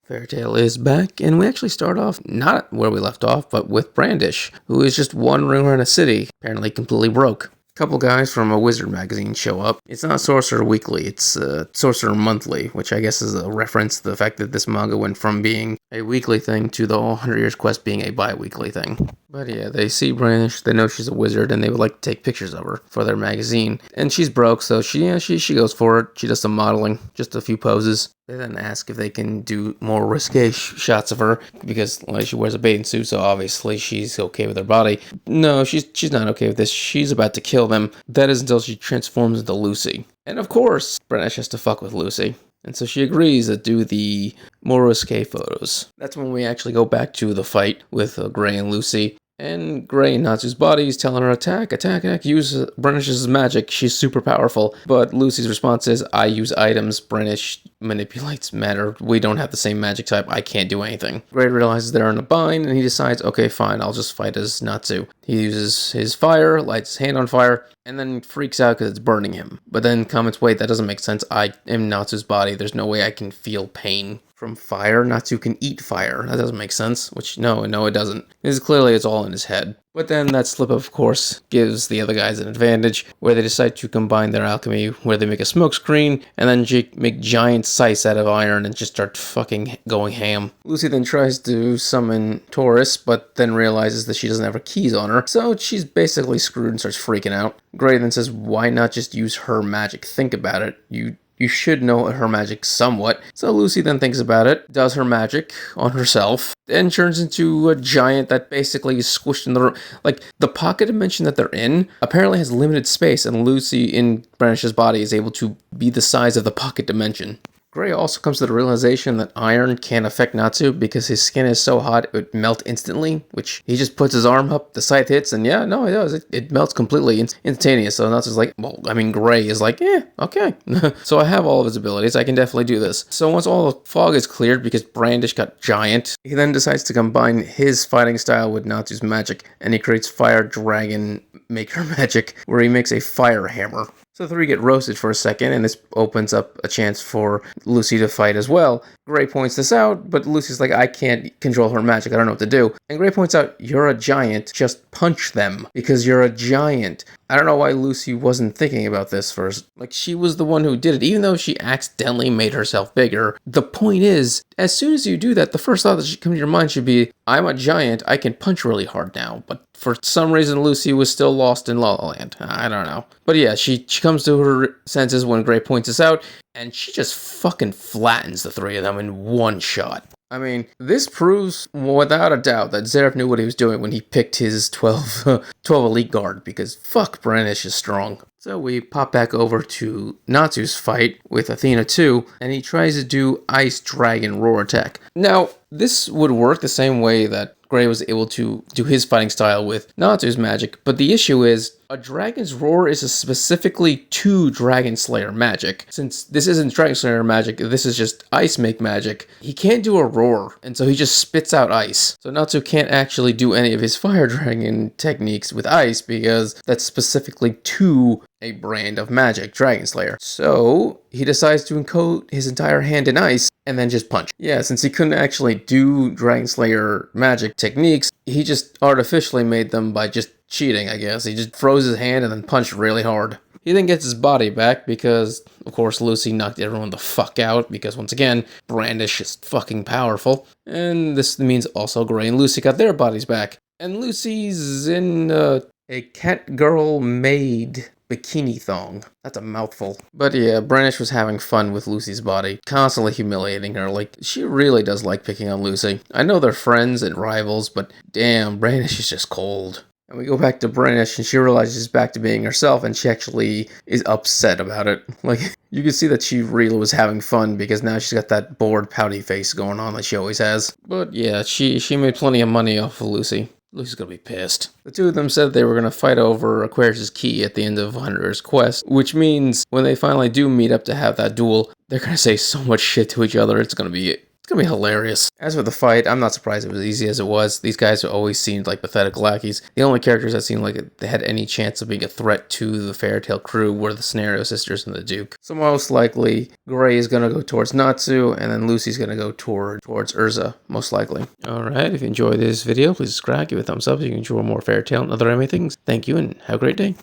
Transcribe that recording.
Fairytale is back, and we actually start off not where we left off, but with Brandish, who is just wandering around a city, apparently completely broke. A couple guys from a wizard magazine show up. It's not Sorcerer Weekly, it's Sorcerer Monthly, which I guess is a reference to the fact that this manga went from being a weekly thing to the 100 Years Quest being a bi-weekly thing. But yeah, they see Brandish, they know she's a wizard, and they would like to take pictures of her for their magazine. And she's broke, so she goes for it. She does some modeling, just a few poses. They then ask if they can do more risque shots of her, because she wears a bathing suit, so obviously she's okay with her body. No, she's not okay with this. She's about to kill them. That is until she transforms into Lucy. And of course, Brandish has to fuck with Lucy. And so she agrees to do the more risque photos. That's when we actually go back to the fight with Gray and Lucy. And Gray in Natsu's body is telling her, attack, use Brandish's magic, she's super powerful. But Lucy's response is, I use items, Brandish manipulates matter, we don't have the same magic type, I can't do anything. Gray realizes they're in a bind, and he decides, okay, fine, I'll just fight as Natsu. He uses his fire, lights his hand on fire, and then freaks out because it's burning him. But then comments, wait, that doesn't make sense, I am Natsu's body, there's no way I can feel pain from fire. Natsu can eat fire. That doesn't make sense. Which, no, it doesn't. It's all in his head. But then that slip, of course, gives the other guys an advantage, where they decide to combine their alchemy, where they make a smokescreen, and then make giant scythes out of iron and just start fucking going ham. Lucy then tries to summon Taurus, but then realizes that she doesn't have her keys on her, so she's basically screwed and starts freaking out. Gray then says, why not just use her magic? Think about it. You should know her magic somewhat. So Lucy then thinks about it, does her magic on herself, and turns into a giant that basically is squished in the room. Like, the pocket dimension that they're in apparently has limited space, and Lucy in Brandish's body is able to be the size of the pocket dimension. Gray also comes to the realization that iron can't affect Natsu because his skin is so hot it would melt instantly, which he just puts his arm up, the scythe hits, and yeah, no, it does. It melts completely instantaneous. So Natsu's like, well, I mean, Gray is like, yeah, okay. So I have all of his abilities. I can definitely do this. So once all the fog is cleared because Brandish got giant, he then decides to combine his fighting style with Natsu's magic, and he creates Fire Dragon Maker magic, where he makes a fire hammer. So the three get roasted for a second, and this opens up a chance for Lucy to fight as well. Gray points this out, but Lucy's like, I can't control her magic, I don't know what to do. And Gray points out, you're a giant, just punch them, because you're a giant. I don't know why Lucy wasn't thinking about this first. Like, she was the one who did it, even though she accidentally made herself bigger. The point is, as soon as you do that, the first thought that should come to your mind should be, I'm a giant, I can punch really hard now. But for some reason, Lucy was still lost in La La Land. I don't know. But yeah, she comes to her senses when Gray points this out, and she just fucking flattens the three of them in one shot. I mean, this proves without a doubt that Zeref knew what he was doing when he picked his 12 elite guard, because fuck, Brandish is strong. So we pop back over to Natsu's fight with Athena 2, and he tries to do Ice Dragon Roar attack. Now, this would work the same way that Gray was able to do his fighting style with Natsu's magic, but the issue is, a Dragon's Roar is a specifically to Dragon Slayer magic. Since this isn't Dragon Slayer magic, this is just Ice Make magic, he can't do a roar, and so he just spits out ice. So Natsu can't actually do any of his Fire Dragon techniques with ice, because that's specifically to a brand of magic, Dragon Slayer. So he decides to encode his entire hand in ice, and then just punch. Yeah, since he couldn't actually do Dragon Slayer magic techniques, he just artificially made them by just cheating, I guess. He just froze his hand and then punched really hard. He then gets his body back because, of course, Lucy knocked everyone the fuck out because, once again, Brandish is fucking powerful. And this means also Gray and Lucy got their bodies back. And Lucy's in a cat girl maid bikini thong. That's a mouthful. But yeah, Brandish was having fun with Lucy's body, constantly humiliating her. Like, she really does like picking on Lucy. I know they're friends and rivals, but damn, Brandish is just cold. And we go back to Brandish, and she realizes she's back to being herself, and she actually is upset about it. Like, you can see that she really was having fun, because now she's got that bored, pouty face going on that she always has. But yeah, she made plenty of money off of Lucy. Lucy's gonna be pissed. The two of them said they were gonna fight over Aquarius' key at the end of Hunter's quest, which means when they finally do meet up to have that duel, they're gonna say so much shit to each other, it's gonna be It's gonna be hilarious. As for the fight, I'm not surprised it was as easy as it was. These guys always seemed like pathetic lackeys. The only characters that seemed like they had any chance of being a threat to the Fairytale crew were the Scenario Sisters and the Duke. So most likely, Gray is gonna go towards Natsu, and then Lucy's gonna go towards Urza, most likely. Alright, if you enjoyed this video, please subscribe, give it a thumbs up so you can enjoy more Fairytale and other anime things. Thank you, and have a great day.